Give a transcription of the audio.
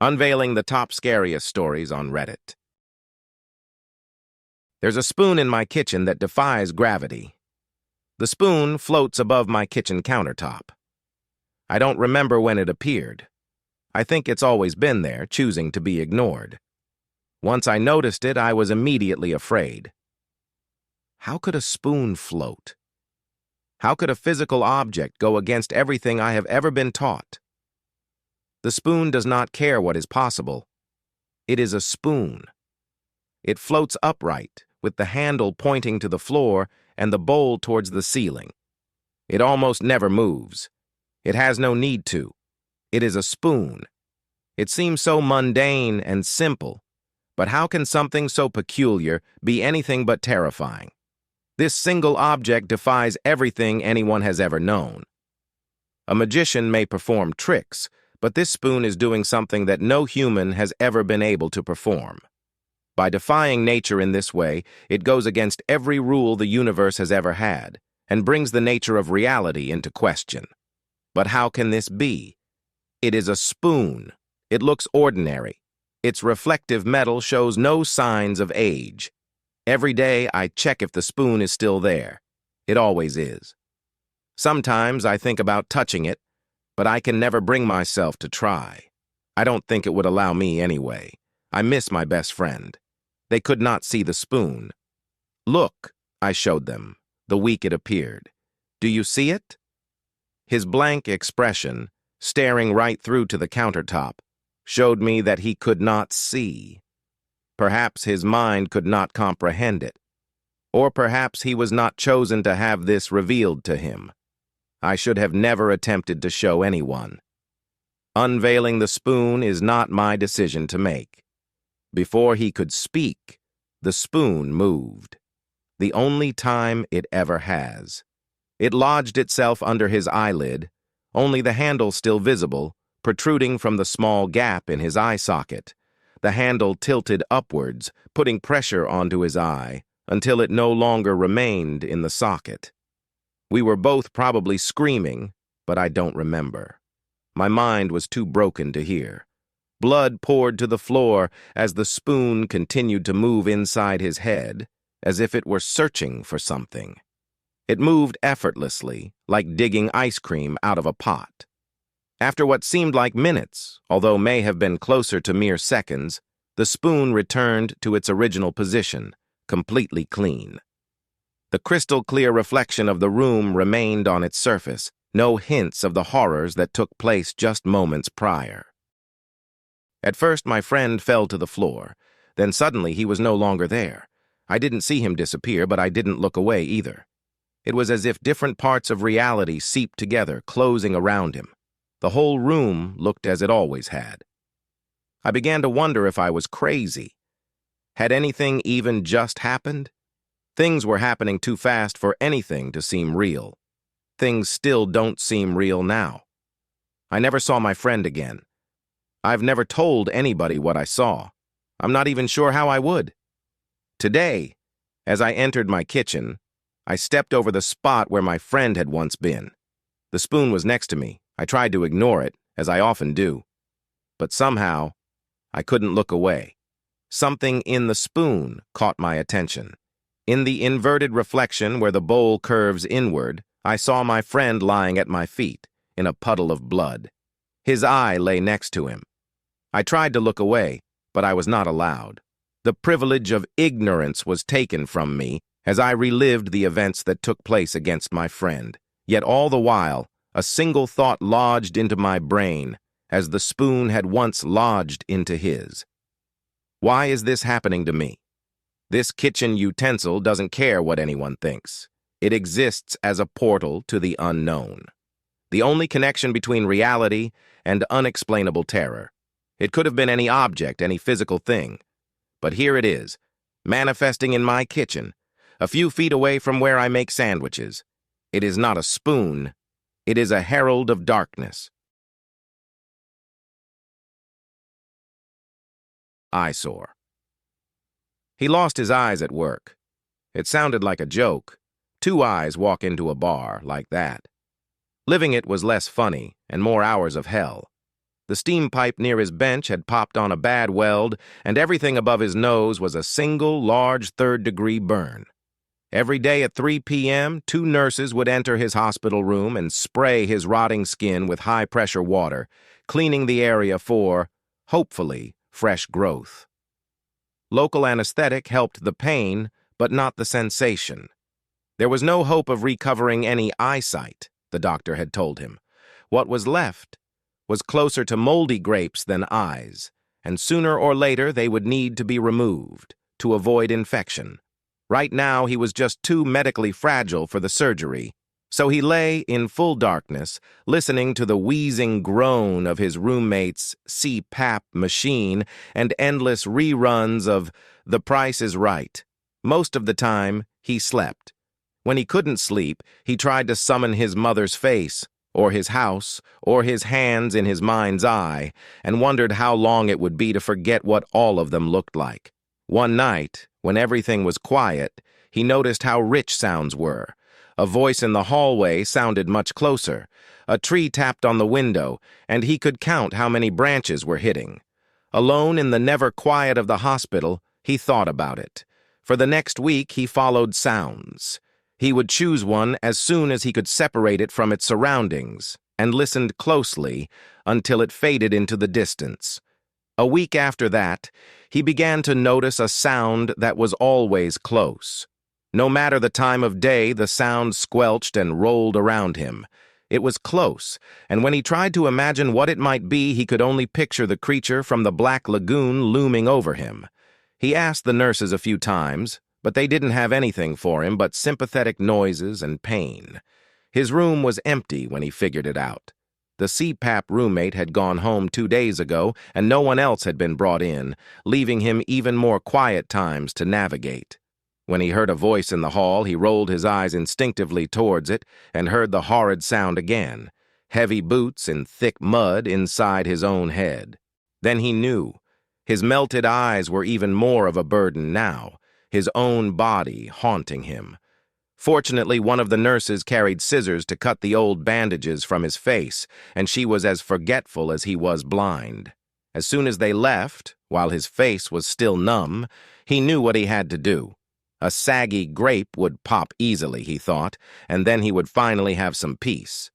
Unveiling the top scariest stories on Reddit. There's a spoon in my kitchen that defies gravity. The spoon floats above my kitchen countertop. I don't remember when it appeared. I think it's always been there, choosing to be ignored. Once I noticed it, I was immediately afraid. How could a spoon float? How could a physical object go against everything I have ever been taught? The spoon does not care what is possible. It is a spoon. It floats upright, with the handle pointing to the floor and the bowl towards the ceiling. It almost never moves. It has no need to. It is a spoon. It seems so mundane and simple, but how can something so peculiar be anything but terrifying? This single object defies everything anyone has ever known. A magician may perform tricks, but this spoon is doing something that no human has ever been able to perform. By defying nature in this way, it goes against every rule the universe has ever had, and brings the nature of reality into question. But how can this be? It is a spoon. It looks ordinary. Its reflective metal shows no signs of age. Every day I check if the spoon is still there. It always is. Sometimes I think about touching it, but I can never bring myself to try. I don't think it would allow me anyway. I miss my best friend. They could not see the spoon. Look, I showed them, the week it appeared. Do you see it? His blank expression, staring right through to the countertop, showed me that he could not see. Perhaps his mind could not comprehend it. Or perhaps he was not chosen to have this revealed to him. I should have never attempted to show anyone. Unveiling the spoon is not my decision to make. Before he could speak, the spoon moved. The only time it ever has. It lodged itself under his eyelid, only the handle still visible, protruding from the small gap in his eye socket. The handle tilted upwards, putting pressure onto his eye, until it no longer remained in the socket. We were both probably screaming, but I don't remember. My mind was too broken to hear. Blood poured to the floor as the spoon continued to move inside his head, as if it were searching for something. It moved effortlessly, like digging ice cream out of a pot. After what seemed like minutes, although may have been closer to mere seconds, the spoon returned to its original position, completely clean. The crystal-clear reflection of the room remained on its surface, no hints of the horrors that took place just moments prior. At first, my friend fell to the floor. Then suddenly he was no longer there. I didn't see him disappear, but I didn't look away either. It was as if different parts of reality seeped together, closing around him. The whole room looked as it always had. I began to wonder if I was crazy. Had anything even just happened? Things were happening too fast for anything to seem real. Things still don't seem real now. I never saw my friend again. I've never told anybody what I saw. I'm not even sure how I would. Today, as I entered my kitchen, I stepped over the spot where my friend had once been. The spoon was next to me. I tried to ignore it, as I often do. But somehow, I couldn't look away. Something in the spoon caught my attention. In the inverted reflection where the bowl curves inward, I saw my friend lying at my feet, in a puddle of blood. His eye lay next to him. I tried to look away, but I was not allowed. The privilege of ignorance was taken from me as I relived the events that took place against my friend. Yet all the while, a single thought lodged into my brain, as the spoon had once lodged into his. Why is this happening to me? This kitchen utensil doesn't care what anyone thinks. It exists as a portal to the unknown. The only connection between reality and unexplainable terror. It could have been any object, any physical thing. But here it is, manifesting in my kitchen, a few feet away from where I make sandwiches. It is not a spoon. It is a herald of darkness. Eyesore. He lost his eyes at work. It sounded like a joke. 2 eyes walk into a bar like that. Living it was less funny and more hours of hell. The steam pipe near his bench had popped on a bad weld, and everything above his nose was a single, large third-degree burn. Every day at 3 p.m., 2 nurses would enter his hospital room and spray his rotting skin with high-pressure water, cleaning the area for, hopefully, fresh growth. Local anesthetic helped the pain, but not the sensation. There was no hope of recovering any eyesight, the doctor had told him. What was left was closer to moldy grapes than eyes, and sooner or later they would need to be removed to avoid infection. Right now he was just too medically fragile for the surgery, so he lay in full darkness, listening to the wheezing groan of his roommate's CPAP machine and endless reruns of The Price is Right. Most of the time, he slept. When he couldn't sleep, he tried to summon his mother's face, or his house, or his hands in his mind's eye, and wondered how long it would be to forget what all of them looked like. One night, when everything was quiet, he noticed how rich sounds were. A voice in the hallway sounded much closer. A tree tapped on the window, and he could count how many branches were hitting. Alone in the never quiet of the hospital, he thought about it. For the next week, he followed sounds. He would choose one as soon as he could separate it from its surroundings, and listened closely until it faded into the distance. A week after that, he began to notice a sound that was always close. No matter the time of day, the sound squelched and rolled around him. It was close, and when he tried to imagine what it might be, he could only picture the creature from the Black Lagoon looming over him. He asked the nurses a few times, but they didn't have anything for him but sympathetic noises and pain. His room was empty when he figured it out. The CPAP roommate had gone home 2 days ago, and no one else had been brought in, leaving him even more quiet times to navigate. When he heard a voice in the hall, he rolled his eyes instinctively towards it and heard the horrid sound again, heavy boots in thick mud inside his own head. Then he knew. His melted eyes were even more of a burden now, his own body haunting him. Fortunately, one of the nurses carried scissors to cut the old bandages from his face, and she was as forgetful as he was blind. As soon as they left, while his face was still numb, he knew what he had to do. A saggy grape would pop easily, he thought, and then he would finally have some peace.